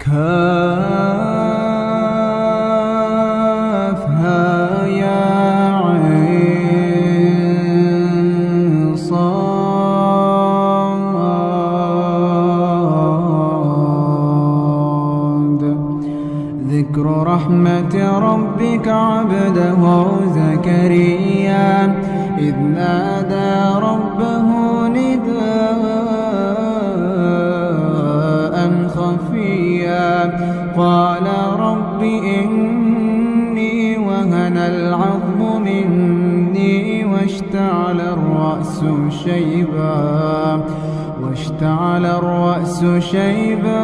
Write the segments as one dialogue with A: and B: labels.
A: كافها يا عين صاد. ذكر رحمة ربك عبده زكريا إذ نادى ربه نداء خفيا قال رب إني وهن العظم مني واشتعل الرأس شيبا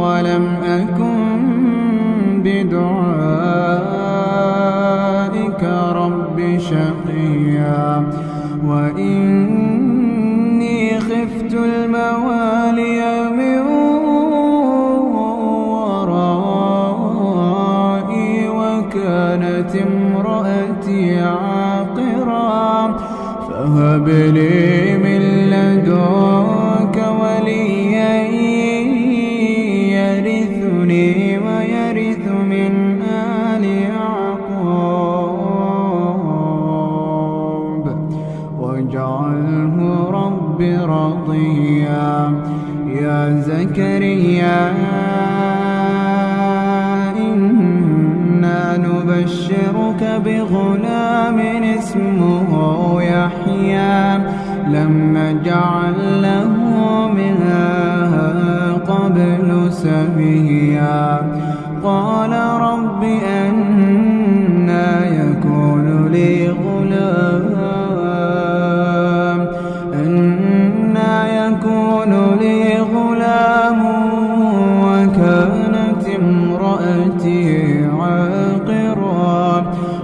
A: ولم أكن بدعائك رب شقيا وإني خفت الموالي من ورائي وكانت امرأتي عاقرا فهب لي من لدنك وليا يرثني ويرث من آل يعقوب واجعله رب رضيا. يا زكريا إنا نبشرك بغلام اسمه يحيى لم نجعل له من قبل سميا. قال رب أنى يكون لي غلام وكانت امرأتي عاقرا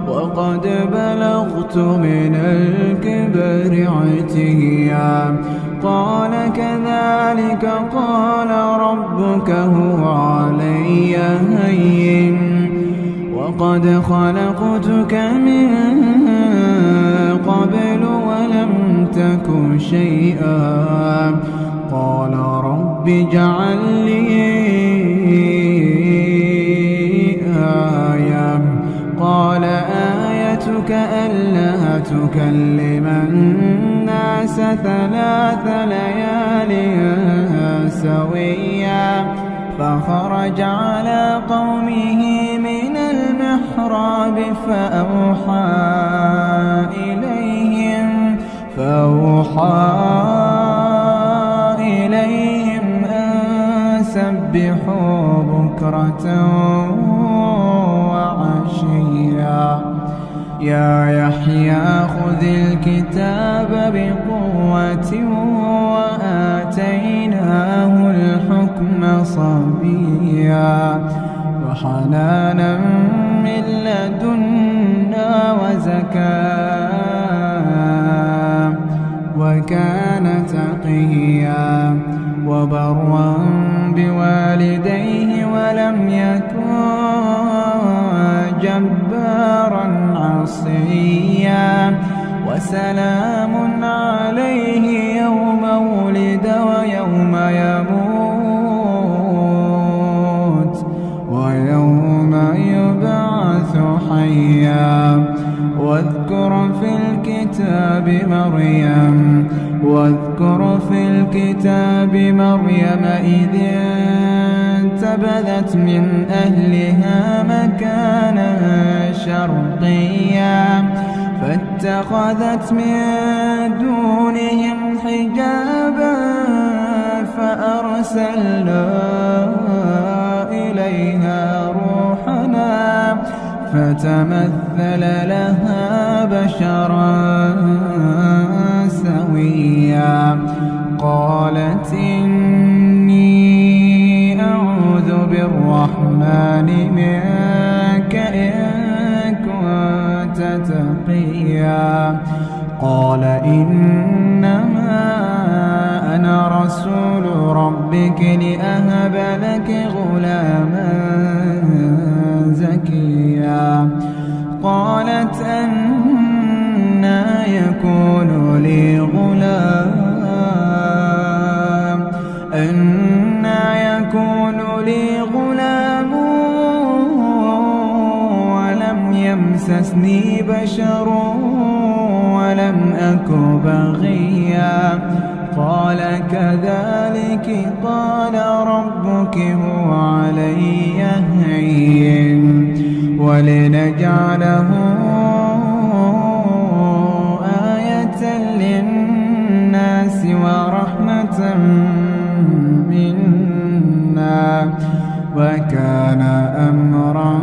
A: وقد بلغت من الكبر عتيا. قال كذلك قال ربك هو علي هين وقد خلقتك من قبل ولم تك شيئا. قال رب اجعل لي آية. قال آيتك ألا تكلم الناس 3 ليال سويا. فخرج على قومه من المحراب فأوحى إليهم أن سبحوا بكرة وعشيا. يا يحيى خذ الكتاب بقوة وآتيناه الحكم صبيا وحنانا من لدنا وزكاة وكان تقيا وبرا بوالديه ولم يكن جبارا عصيا. وسلام عليه يوم ولد ويوم يموت ويوم يبعث حيا. واذكر في الكتاب مريم إذ انتبذت من أهلها مكانا شرقيا فاتخذت من دونهم حجابا فأرسلنا إليها روحنا فتمثل لها بشرا سويا. قالت إني أعوذ بالرحمن منك إن كنت تقيا. قال إنما أنا رسول ربك لأهب لك غلاما زكيا. قالت أنى يكون لي غلام لي غلام ولم يمسسني بشر ولم أك بغيا قال كذلك قال ربك هو علي هين ولنجعله آية للناس ورحمة منا وكان أمرا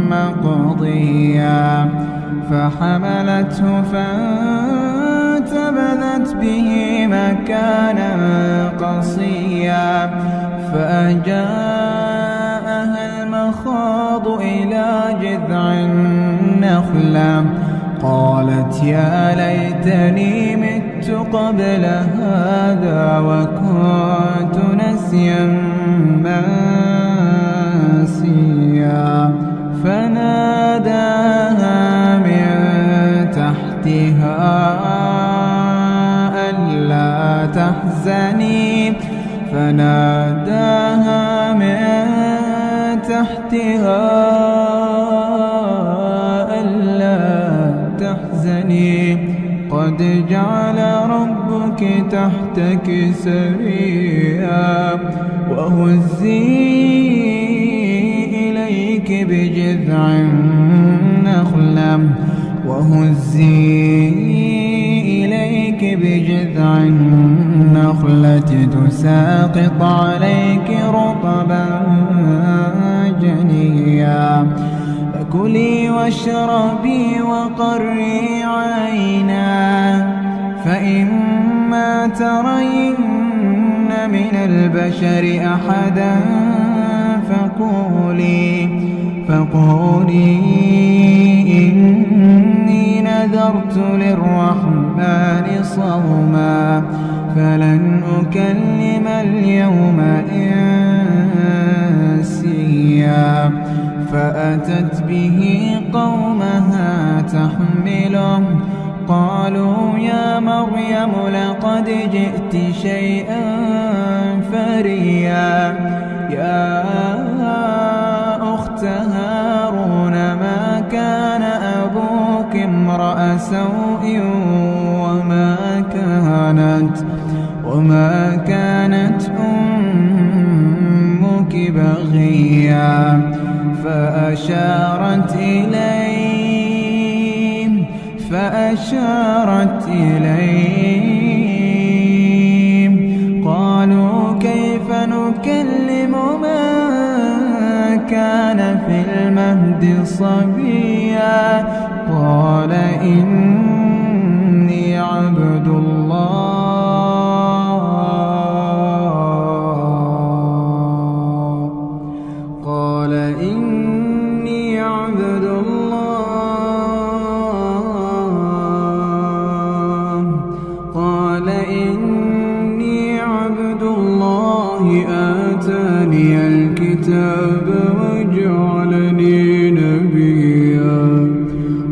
A: مقضيا فحملته فانتبذت به مكانا قصيا فأجاءها المخاض إلى جذع النخلة قالت يا ليتني مت قبل هذا وكنت نسيا منسيا فناداها من تحتها ألا تحزني فناداها من تحتها ألا تحزني قد جعل ربك تحتك سريا وهزي إليك بجذع النخلة تساقط عليك رطبا جنيا فكلي واشربي وقري عينا فإما ترين من البشر أحدا فقولي إني نذرت للرحمن صوما فلن أكلم اليوم إنسيا فأتت به قومها تحمله قالوا يا مريم لقد جئت شيئا فريا يا أخت هارون ما كان أبوك امرأ سوء وما كانت أمك بغيا فأشارت إليه قالوا كيف نكلم من كان في المهد صبيا قال إني عبد الله آتاني الكتاب وجعلني نبيا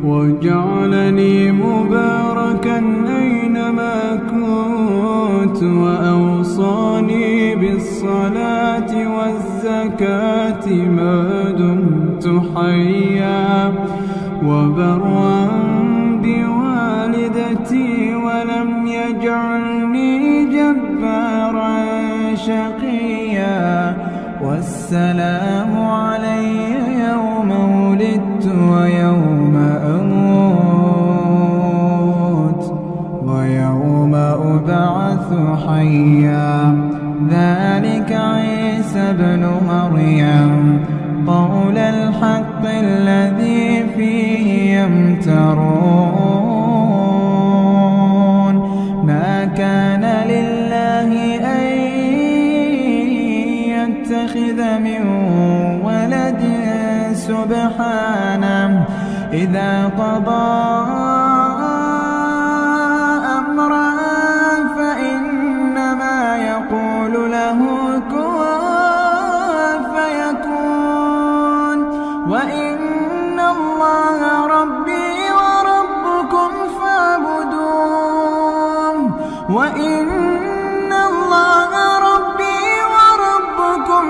A: وجعلني مباركا أينما كنت وأوصاني بالصلاة والزكاة ما دمت حيا وبرا بوالدتي ولم يجعلني جبارا شقيا والسلام علي يوم ولدت ويوم أموت ويوم أبعث حيا ذلك عيسى ابن مريم قول الحق الذي فيه يمترون ما كان لله أن يتخذ من ولد سبحانه إذا قضى أمرا فإنما يقول له كن فيكون وإن الله ربي وربكم فاعبدوه وإن الله ربي وربكم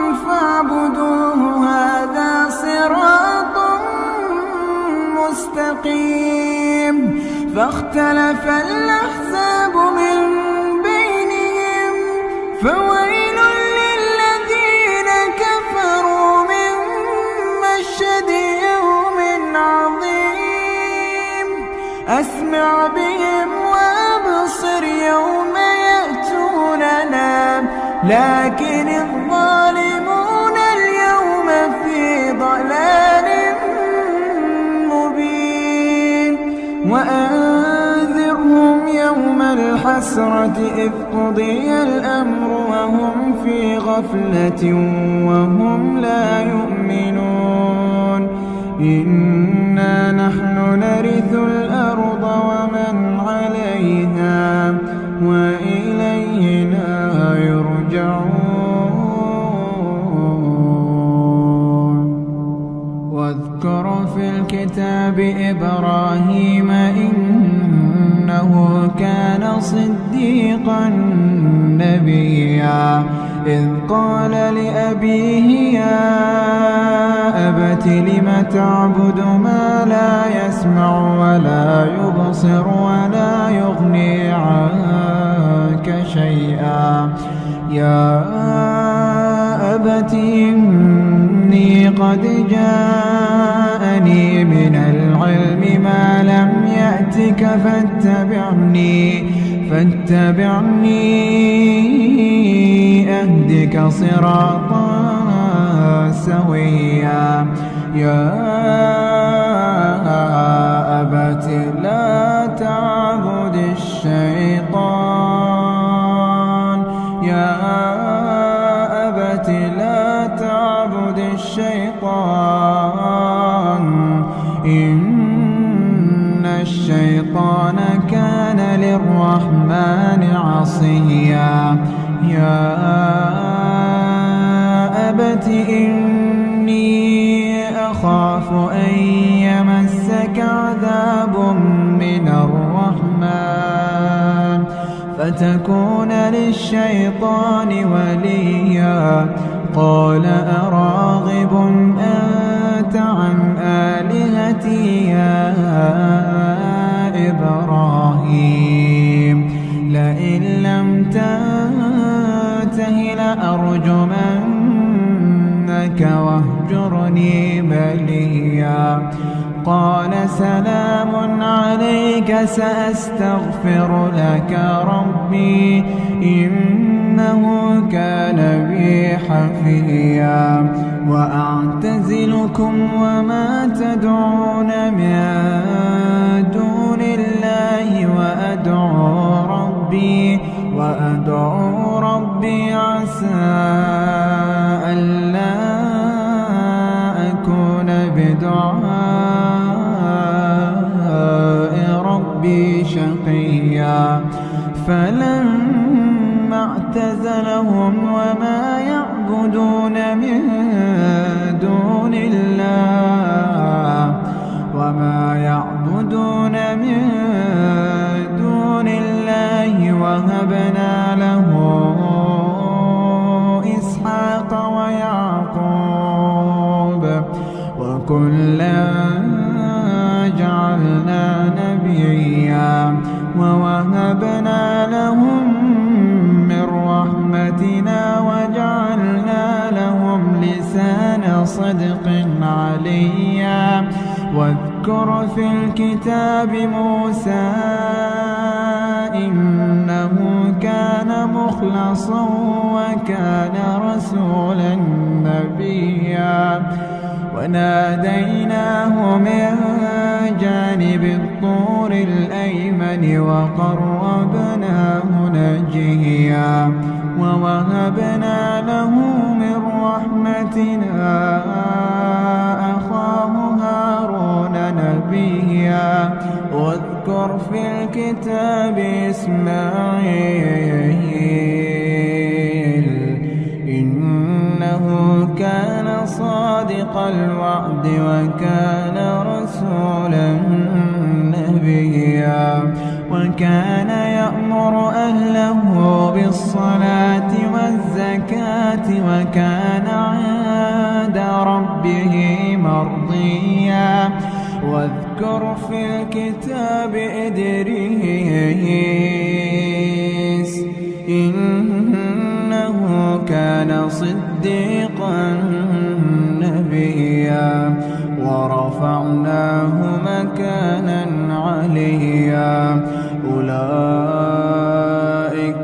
A: فاختلف الأحزاب من بينهم فويل للذين كفروا من مشهد يوم عظيم أسمع بهم وأبصر يوم يأتوننا لكن الظالمون اليوم في ضلال مبين وأنذرهم يوم الحسرة إذ قضي الأمر وهم في غفلة وهم لا يؤمنون إنا نحن نرث الأرض ومن عليها وإلينا يرجعون واذكر في الكتاب إبراهيم إنه كان صديقا نبيا إذ قال لأبيه يا أبت لم تعبد ما لا يسمع ولا يبصر ولا يغني عنك شيئا يا أبت إني قد جاءني من العلم ما لم يأتك فاتبعني أهدك صراطا سويا يا أبت لا تعبد الشيطان يا أبت لا تعبد الشيطان إن الشيطان كان للرحمن عصيا يا أبت إني أخاف أن يمسك عذاب من الرحمن فتكون للشيطان وليا قال أراغب أنت عن آلهتي يا إبراهيم لئن لم تنته لأرجمنك واهجرني مليا قال سلام عليك سأستغفر لك ربي إنه كان بي حفيا وأعتزلكم وما تدعون من دون الله وأدعو ربي عسى ألا أكون بدعاء ربي شقيا فلما اعتزلهم وما يعبدون من دون الله وهبنا له إسحاق ويعقوب وكلا جعلنا نبيا ووهبنا لهم من رحمتنا وجعلنا لهم لسان صدق عليا واذكر في الكتاب موسى إنه كان مخلصا وكان رسولا نبيا وناديناه من جانب الطور الأيمن وقربناه نجيا ووهبنا له من رحمتنا أخاه هارون نبيا واذكر في الكتاب إسماعيل إنه كان صادق الوعد وكان رسولا نبيا وكان يأمر أهله بالصلاة والزكاة وكان عند ربه مرضيا واذكر في الكتاب إدريس إنه كان صديقا نبيا ورفعناه مكانا عليا أولئك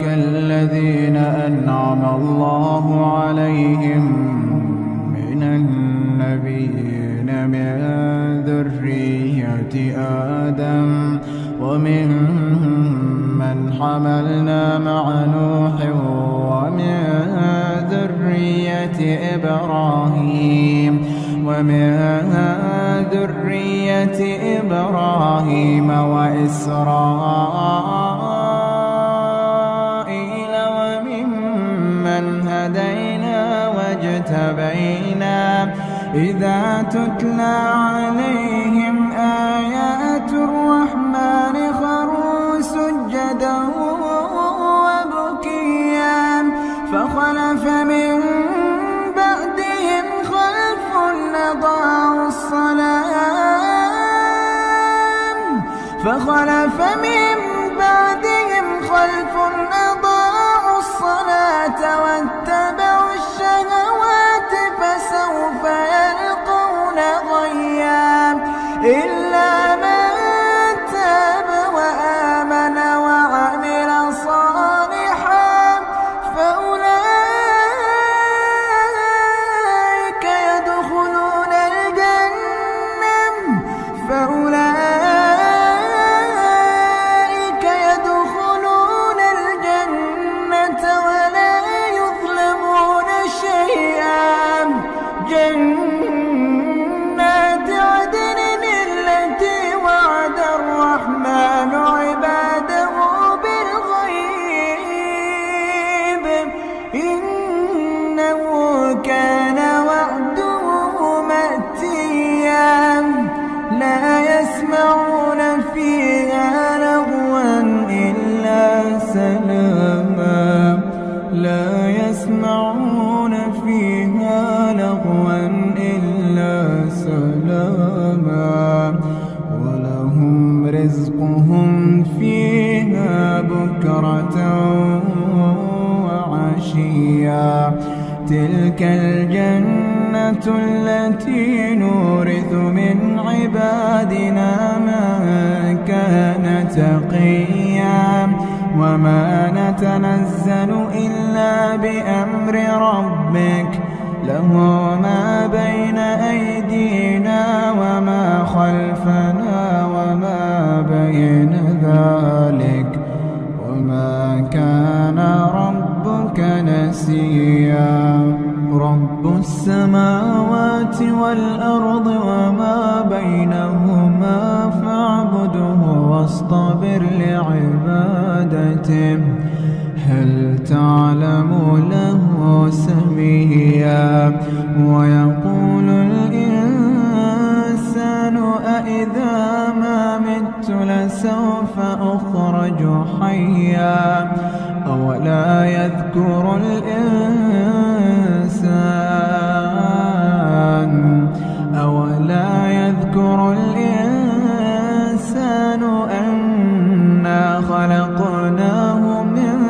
A: الذين أنعم الله عليهم من النبيين من ذرية آدم ومن حملنا مع نوح ومن ذرية إبراهيم وإسرائيل وممن هدينا واجتبينا إذا تتلى عليهم آيات الرحمن خروا سجدا وبكيا فخلف من بعدهم خلف أضاعوا الصلاة واتبعوا الشهوات فسوف يلقون غيا إلا من تاب وآمن وعمل صالحا فأولئك يدخلون الجنة ولا يظلمون شيئا جنات عدن التي وعد الرحمن عباده بالغيب إنه كان وعده مأتيا لا يسمعون فيها لغوا إلا سلاما ولهم رزقهم فيها بكرة وعشيا تلك الجنة التي نورث من عبادنا من كان تقيا وما نتنزل إلا بأمر ربك له ما بين أيدينا وما خلفنا وما بين ذلك وما كان ربك نسيا رب السماوات والأرض وما بينهما فاعبده واصطبر لعبادته هل تعلم له سميا ويقول الإنسان أإذا ما مت لسوف أخرج حيا أولا يذكر الإنسان أنا خلقناه من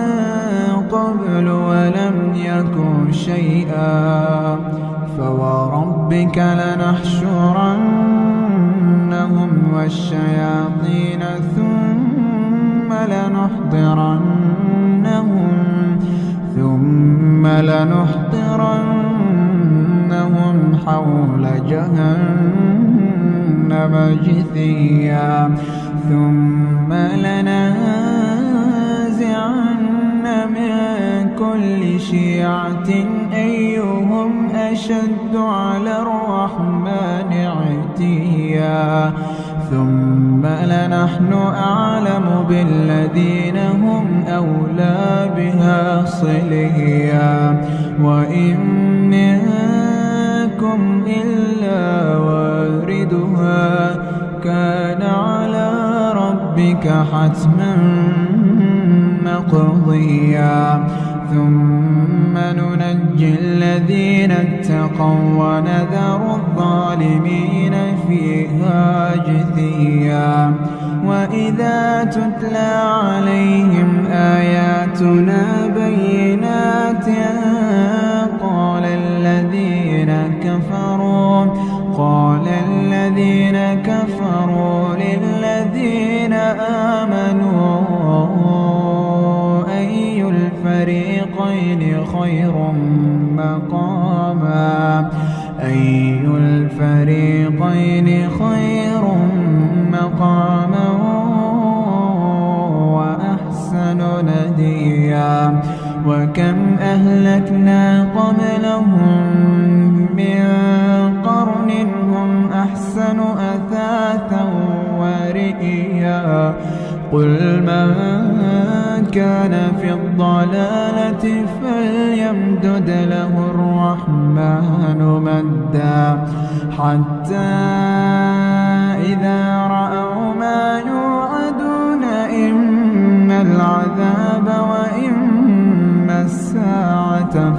A: قبل ولم يك شيئا فوربك لنحشرنهم والشياطين ثم لنحضرنهم حول جهنم جثيا ثم لننزعن من كل شيعة أيهم أشد على الرحمن عتيا ثم لنحن أعلم بالذين هم أولى بها صليا وإن منكم إلا واردها كان على ربك حتما مقضيا ثم ننجي الذين اتقوا ونذر الظالمين فيها جثيا وإذا تتلى عليهم آياتنا بينات قال الذين كفروا للذين آمنوا أي الفريقين خير مقاما وأحسن نديا وكم أهلكنا قبلهم من قرن هم أحسن أثاثا ورئيا قل من كان في الضلالة فليمدد له الرحمن مدا حتى إذا رأوا ما يوعدون إما العذاب وإما الساعة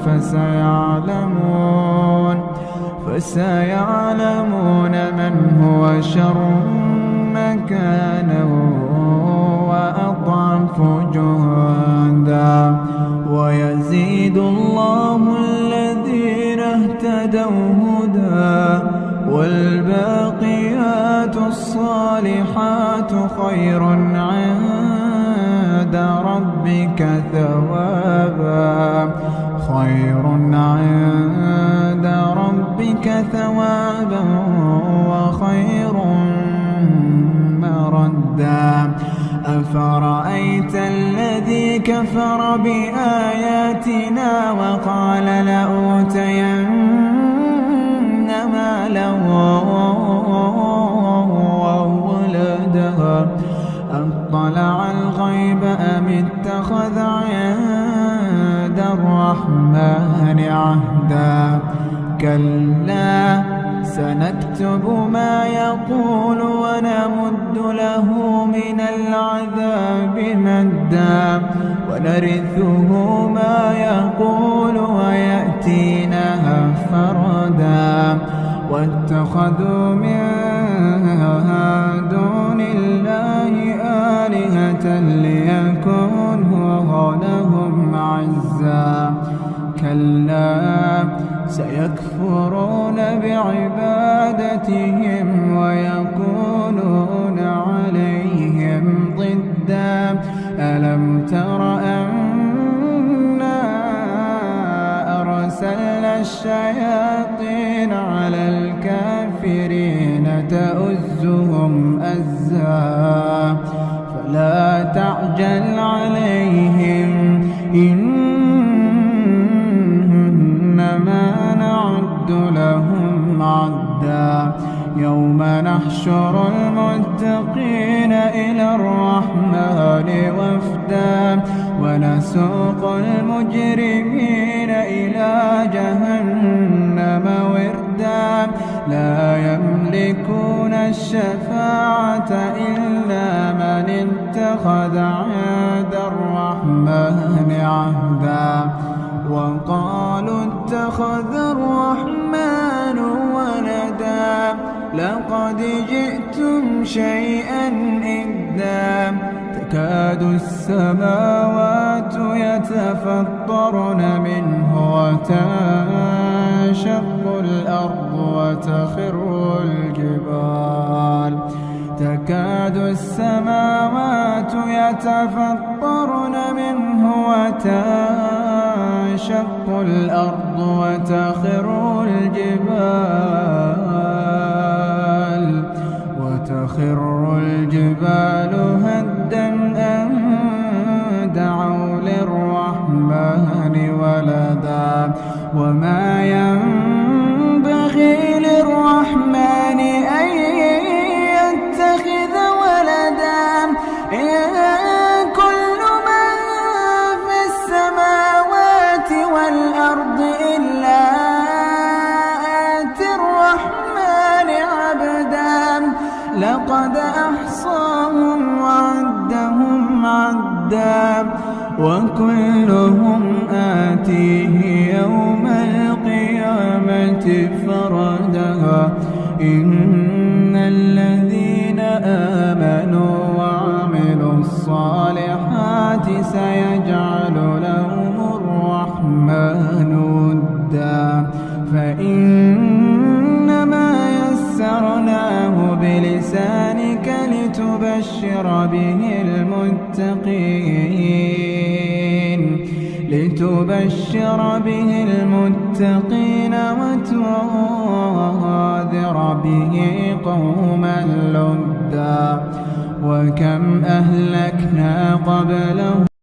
A: فسيعلمون من هو شر مكانا وأضعف جهدا ويزيد الله الذين اهتدوا هدى والباقيات الصالحات خير عند ربك ثوابا وخير مردا أفرأيت الذي كفر بآياتنا وقال لأوتين مالا وولدا أطلع الغيب أم اتخذ عند الرحمن عهدا كلا سنكتب ما يقول ونمد له من العذاب مدا ونرثه ما يقول ويأتينا فردا واتخذوا من دون الله آلهة ليكونوا لهم عزا كلا سيكفرون بعبادتهم ويكونون عليهم ضدا ألم تر أنا أرسلنا الشياطين على الكافرين تؤزهم أزا فلا تعجل عليهم إنما نعد لهم عدا يوم نحشر المتقين إلى الرحمن وفدا ونسوق المجرمين إلى جهنم وردا لا يملكون الشفاعة إلا من اتخذ عند الرحمن عهدا وقالوا اتخذ الرحمن ولدا لقد جئتم شيئا إدا تكاد السماوات يتفطرن منه وتنشق الأرض تكاد السماوات يتفطرن منه وتنشق الأرض وتخر الجبال هدا أن دعوا للرحمن ولدا وما ينبغي للرحمن أن يتخذ ولدا إن كل من في السماوات والأرض إلا آتي الرحمن عبدا لقد أحصاهم وعدهم عدا وكلهم آتيه النعمة فردها إن الذين آمنوا وعملوا الصالحات سيجعل لهم الرحمن ودا فإنما يسرناه بلسانك لتبشر به المتقين وتنذر به قوما لدا وكم أهلكنا قبلهم